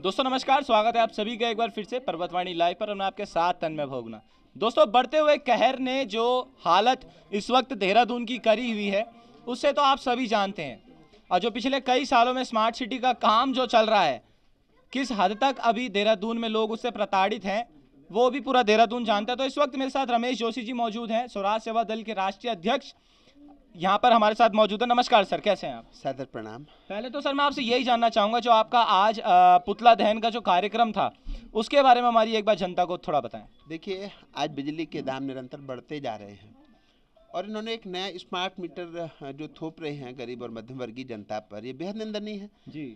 दोस्तों नमस्कार, स्वागत है आप सभी का एक बार फिर से पर्वतवाणी लाइव पर। मैं आपके साथ तन्मय भोगना। दोस्तों, बढ़ते हुए कहर ने जो हालत इस वक्त देहरादून की करी हुई है उससे तो आप सभी जानते हैं। और जो पिछले कई सालों में स्मार्ट सिटी का काम जो चल रहा है, किस हद तक अभी देहरादून में लोग उससे प्रताड़ित हैं, वो भी पूरा देहरादून जानता है। तो इस वक्त मेरे साथ रमेश जोशी जी मौजूद हैं, स्वराज सेवा दल के राष्ट्रीय अध्यक्ष यहाँ पर हमारे साथ मौजूद है। नमस्कार सर, कैसे हैं आप? सादर प्रणाम। पहले तो सर मैं आपसे यही जानना चाहूँगा, जो आपका आज पुतला दहन का जो कार्यक्रम था उसके बारे में हमारी एक बार जनता को थोड़ा बताएं। देखिए, आज बिजली के दाम निरंतर बढ़ते जा रहे हैं और इन्होंने एक नया स्मार्ट मीटर जो थोप रहे हैं गरीब और मध्यम वर्गीय जनता पर, ये बेहद निंदनीय है जी।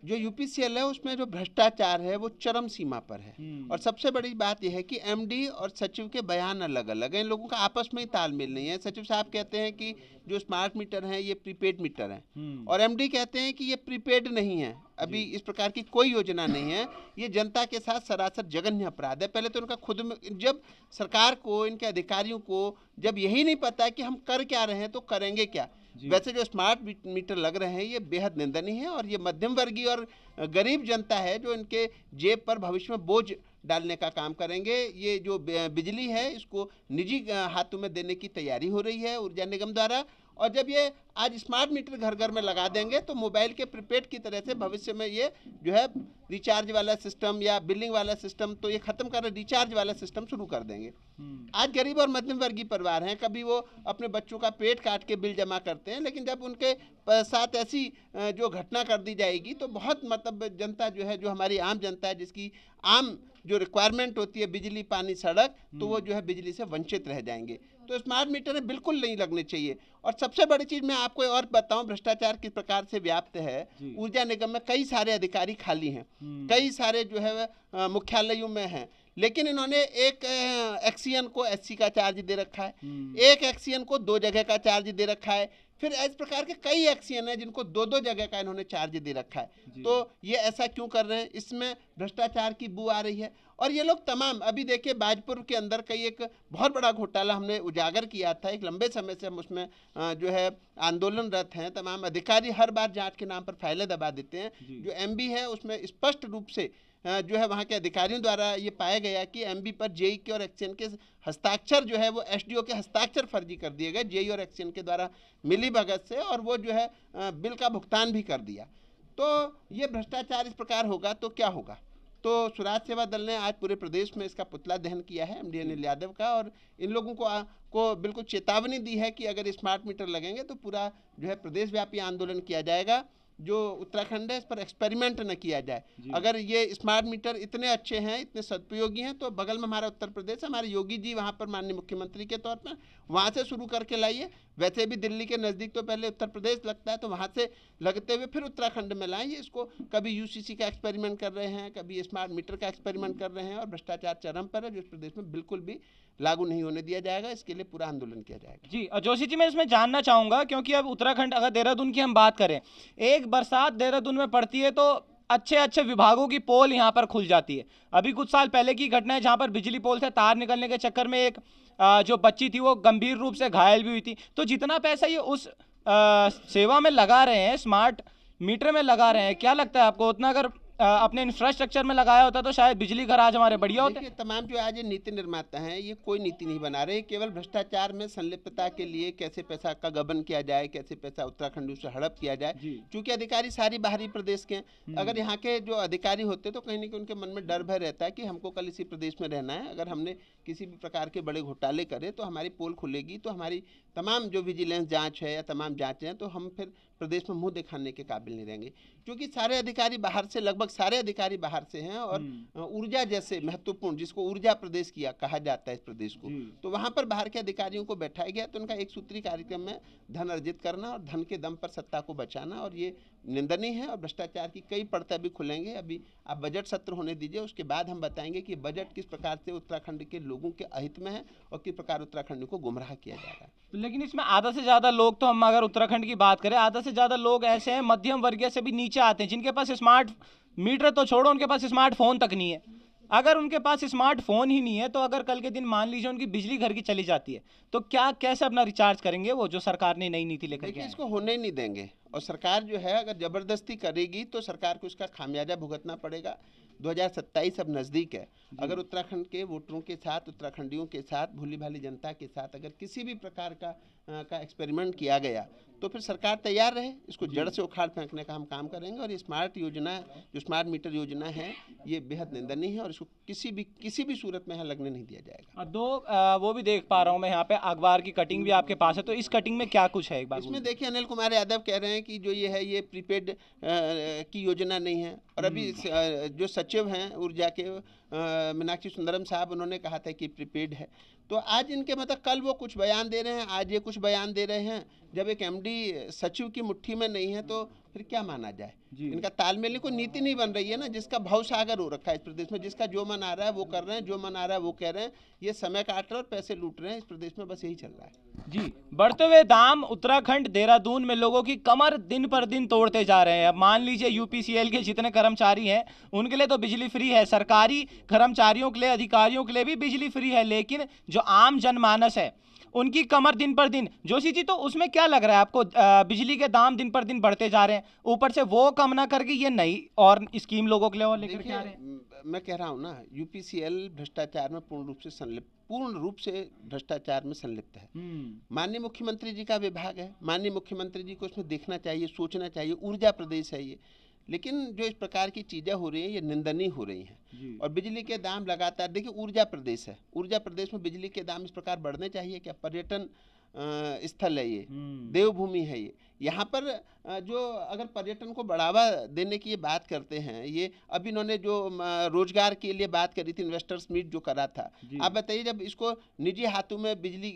जो यूपीसीएल है उसमें जो भ्रष्टाचार है वो चरम सीमा पर है। और सबसे बड़ी बात यह है कि एमडी और सचिव के बयान अलग अलग हैं, इन लोगों का आपस में ही तालमेल नहीं है। सचिव साहब कहते हैं कि जो स्मार्ट मीटर हैं ये प्रीपेड मीटर हैं और एमडी कहते हैं कि ये प्रीपेड नहीं है, अभी इस प्रकार की कोई योजना नहीं है। ये जनता के साथ सरासर जघन्य अपराध है। पहले तो उनका खुद में, जब सरकार को, इनके अधिकारियों को जब यही नहीं पता है कि हम कर क्या रहे हैं तो करेंगे क्या। वैसे जो स्मार्ट मीटर लग रहे हैं ये बेहद निंदनीय है और ये मध्यम वर्गीय और गरीब जनता है जो इनके जेब पर भविष्य में बोझ डालने का काम करेंगे। ये जो बिजली है इसको निजी हाथों में देने की तैयारी हो रही है ऊर्जा निगम द्वारा। और जब ये आज स्मार्ट मीटर घर घर में लगा देंगे तो मोबाइल के प्रीपेड की तरह से भविष्य में ये जो है रिचार्ज वाला सिस्टम या बिलिंग वाला सिस्टम तो ये खत्म कर रिचार्ज वाला सिस्टम शुरू कर देंगे। आज गरीब और मध्यम वर्गीय परिवार हैं, कभी वो अपने बच्चों का पेट काट के बिल जमा करते हैं, लेकिन जब उनके साथ ऐसी जो घटना कर दी जाएगी तो बहुत मतलब जनता जो है, जो हमारी आम जनता है, जिसकी आम जो रिक्वायरमेंट होती है बिजली पानी सड़क, तो वो जो है बिजली से वंचित रह जाएंगे। तो स्मार्ट मीटर बिल्कुल नहीं लगने चाहिए। और सबसे बड़ी चीज़ मैं आपको और बताऊं, भ्रष्टाचार किस प्रकार से व्याप्त है। ऊर्जा निगम में कई सारे अधिकारी खाली हैं, कई सारे जो है मुख्यालयों में हैं, लेकिन इन्होंने एक एक्सीएन को एससी का चार्ज दे रखा है, एक एक्सीएन को 2 जगह का चार्ज दे रखा है, फिर इस प्रकार के कई एक्सीएन है जिनको 2-2 जगह का इन्होंने चार्ज दे रखा है। तो ये ऐसा क्यों कर रहे हैं? इसमें भ्रष्टाचार की बू आ रही है। और ये लोग तमाम, अभी देखिए बाजपुर के अंदर कई एक बहुत बड़ा घोटाला हमने उजागर किया था, एक लंबे समय से हम उसमें जो है आंदोलनरत हैं। तमाम अधिकारी हर बार जांच के नाम पर फाइलें दबा देते हैं। जो एमबी है उसमें स्पष्ट रूप से जो है वहाँ के अधिकारियों द्वारा ये पाया गया कि एमबी पर जेई के और एक्सीएन के हस्ताक्षर जो है वो एसडीओ के हस्ताक्षर फर्जी कर दिए गए, जेई और एक्सीएन के द्वारा मिली भगत से, और वो जो है बिल का भुगतान भी कर दिया। तो ये भ्रष्टाचार इस प्रकार होगा तो क्या होगा? तो स्वराज सेवा दल ने आज पूरे प्रदेश में इसका पुतला दहन किया है एमडी अनिल यादव का, और इन लोगों को बिल्कुल चेतावनी दी है कि अगर स्मार्ट मीटर लगेंगे तो पूरा जो है प्रदेश व्यापी आंदोलन किया जाएगा। जो उत्तराखंड है इस पर एक्सपेरिमेंट न किया जाए। अगर ये स्मार्ट मीटर इतने अच्छे हैं, इतने सदुपयोगी हैं, तो बगल में हमारा उत्तर प्रदेश, हमारे योगी जी वहाँ पर माननीय मुख्यमंत्री के तौर पर, वहाँ से शुरू करके लाइए। वैसे भी दिल्ली के नज़दीक तो पहले उत्तर प्रदेश लगता है, तो वहाँ से लगते हुए फिर उत्तराखंड में लाएंगे इसको। कभी यूसीसी का एक्सपेरिमेंट कर रहे हैं, कभी स्मार्ट मीटर का एक्सपेरिमेंट कर रहे हैं, और भ्रष्टाचार चरम पर है जो इस प्रदेश में बिल्कुल भी लागू नहीं होने दिया जाएगा। इसके लिए पूरा आंदोलन किया जाएगा। जी, और जोशी जी मैं इसमें जानना चाहूँगा, क्योंकि अब उत्तराखंड, अगर देहरादून की हम बात करें, एक बरसात देहरादून में पड़ती है तो अच्छे अच्छे विभागों की पोल यहाँ पर खुल जाती है। अभी कुछ साल पहले की घटना है जहाँ पर बिजली पोल से तार निकलने के चक्कर में एक जो बच्ची थी वो गंभीर रूप से घायल भी हुई थी। तो जितना पैसा ये उस सेवा में लगा रहे हैं, स्मार्ट मीटर में लगा रहे हैं, क्या लगता है आपको उतना अगर अपने इंफ्रास्ट्रक्चर में लगाया होता तो शायद बिजली घर आज हमारे बढ़िया होते? तमाम जो आज ये नीति निर्माता हैं ये कोई नीति नहीं बना रहे, केवल भ्रष्टाचार में संलिप्तता के लिए कैसे पैसा का गबन किया जाए, कैसे पैसा उत्तराखंड से हड़प किया जाए। क्योंकि अधिकारी सारी बाहरी प्रदेश के हैं। अगर यहाँ के जो अधिकारी होते तो कहीं ना कहीं उनके मन में डर भय रहता है कि हमको कल इसी प्रदेश में रहना है, अगर हमने किसी भी प्रकार के बड़े घोटाले करे तो हमारी पोल खुलेगी, तो हमारी तमाम जो विजिलेंस जांच है या तमाम जांचें हैं तो हम फिर प्रदेश में मुंह दिखाने के काबिल नहीं रहेंगे। क्योंकि सारे अधिकारी बाहर से, लगभग सारे अधिकारी बाहर से हैं, और ऊर्जा जैसे महत्वपूर्ण, जिसको ऊर्जा प्रदेश किया कहा जाता है इस प्रदेश को, तो वहाँ पर बाहर के अधिकारियों को बैठाया गया। तो उनका एक सूत्री कार्यक्रम में धन अर्जित करना और धन के दम पर सत्ता को बचाना, और ये निंदनीय है। और भ्रष्टाचार की कई परतें अभी खुलेंगे। अभी आप बजट सत्र होने दीजिए, उसके बाद हम बताएंगे कि बजट किस प्रकार से उत्तराखंड के लोगों के अहित में है और किस प्रकार उत्तराखंड को गुमराह किया जा रहा है। लेकिन इसमें आधा से ज़्यादा लोग, तो हम अगर उत्तराखंड की बात करें, आधा से ज़्यादा लोग ऐसे हैं मध्यम वर्गीय से भी नीचे आते हैं जिनके पास स्मार्ट मीटर तो छोड़ो, उनके पास स्मार्टफोन तक नहीं है। अगर उनके पास स्मार्टफोन ही नहीं है तो अगर कल के दिन मान लीजिए उनकी बिजली घर की चली जाती है तो क्या, कैसे अपना रिचार्ज करेंगे वो, जो सरकार ने नई नीति लेकर के? इसको होने नहीं देंगे। और सरकार जो है अगर ज़बरदस्ती करेगी तो सरकार को इसका खामियाजा भुगतना पड़ेगा। 2027 अब नज़दीक है। अगर उत्तराखंड के वोटरों के साथ, उत्तराखंडियों के साथ, भोली भाली जनता के साथ अगर किसी भी प्रकार का एक्सपेरिमेंट किया गया तो फिर सरकार तैयार रहे, इसको जड़ से उखाड़ फेंकने का हम काम करेंगे। और ये स्मार्ट योजना, जो स्मार्ट मीटर योजना है, ये बेहद निंदनीय है और इसको किसी भी सूरत में यहाँ लगने नहीं दिया जाएगा। वो भी देख पा रहा हूँ मैं यहाँ पे अखबार की कटिंग भी आपके पास है, तो इस कटिंग में क्या कुछ है एक बार इसमें देखिए, अनिल कुमार यादव कह रहे हैं कि जो ये है ये प्रीपेड की योजना नहीं है। और अभी जो सचिव हैं ऊर्जा के मीनाक्षी सुंदरम साहब, उन्होंने कहा था कि प्रीपेड है। तो आज इनके मतलब कल वो कुछ बयान दे रहे हैं, आज ये कुछ बयान दे रहे हैं। जब एक एमडी सचिव की मुट्ठी में नहीं है तो फिर क्या माना जाए? इनका तालमेल नहीं, कोई नीति नहीं बन रही है ना, जिसका भवसागर हो रखा है इस प्रदेश में, जिसका जो मन आ रहा है वो कर रहे हैं, जो मन आ रहा है वो कह रहे हैं। ये समय काट रहे हैं और पैसे लूट रहे हैं इस प्रदेश में, बस यही चल रहा है जी। बढ़ते हुए दाम उत्तराखंड देहरादून में लोगों की कमर दिन पर दिन तोड़ते जा रहे हैं। अब मान लीजिए यूपीसीएल के जितने कर्मचारी हैं उनके लिए तो बिजली फ्री है, सरकारी कर्मचारियों के लिए, अधिकारियों के लिए भी बिजली फ्री है, लेकिन जो आम जनमानस है उनकी कमर दिन पर दिन। जोशी जी, तो उसमें क्या लग रहा है आपको? बिजली के दाम दिन पर दिन बढ़ते जा रहे हैं, ऊपर से वो कम ना करके ये नई और स्कीम लोगों के लिए और लेकर के आ रहे हैं। मैं कह रहा हूँ ना, यूपीसीएल भ्रष्टाचार में पूर्ण रूप से भ्रष्टाचार में संलिप्त है। माननीय मुख्यमंत्री जी का विभाग है, माननीय मुख्यमंत्री जी को उसमें देखना चाहिए, सोचना चाहिए। ऊर्जा प्रदेश है ये, लेकिन जो इस प्रकार की चीज़ें हो रही हैं ये निंदनीय हो रही हैं। और बिजली के दाम लगातार, देखिए ऊर्जा प्रदेश है, ऊर्जा प्रदेश में बिजली के दाम इस प्रकार बढ़ने चाहिए क्या? पर्यटन स्थल है ये, देवभूमि है ये। यहाँ पर जो अगर पर्यटन को बढ़ावा देने की ये बात करते हैं, ये अब इन्होंने जो रोजगार के लिए बात करी थी, इन्वेस्टर्स मीट जो करा था, आप बताइए जब इसको निजी हाथों में बिजली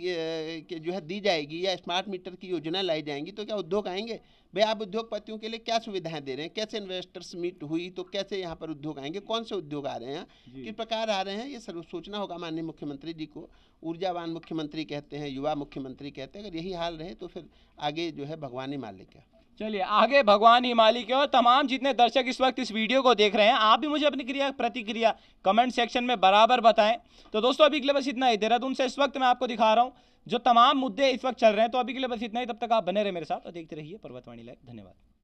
जो है दी जाएगी या स्मार्ट मीटर की योजना लाई जाएंगी तो क्या उद्योग आएंगे? भाई आप उद्योगपतियों के लिए क्या सुविधाएं दे रहे हैं? कैसे इन्वेस्टर्स मीट हुई तो कैसे यहाँ पर उद्योग आएंगे? कौन से उद्योग आ रहे हैं, किस प्रकार आ रहे हैं? ये सोचना होगा माननीय मुख्यमंत्री जी को। ऊर्जावान मुख्यमंत्री कहते हैं, युवा मुख्यमंत्री कहते हैं, अगर यही हाल रहे तो फिर आगे जो है भगवान ही मालिक है। चलिए, आगे भगवान ही मालिक है। और तमाम जितने दर्शक इस वक्त इस वीडियो को देख रहे हैं, आप भी मुझे अपनी प्रतिक्रिया कमेंट सेक्शन में बराबर बताएं। तो दोस्तों अभी के लिए बस इतना ही। देहरादून से इस वक्त मैं आपको दिखा रहा हूं जो तमाम मुद्दे इस वक्त चल रहे हैं। तो अभी के लिए बस इतना ही, तब तक आप बने रहे मेरे साथ और देखते रहिए पर्वतवाणी लाइव। धन्यवाद।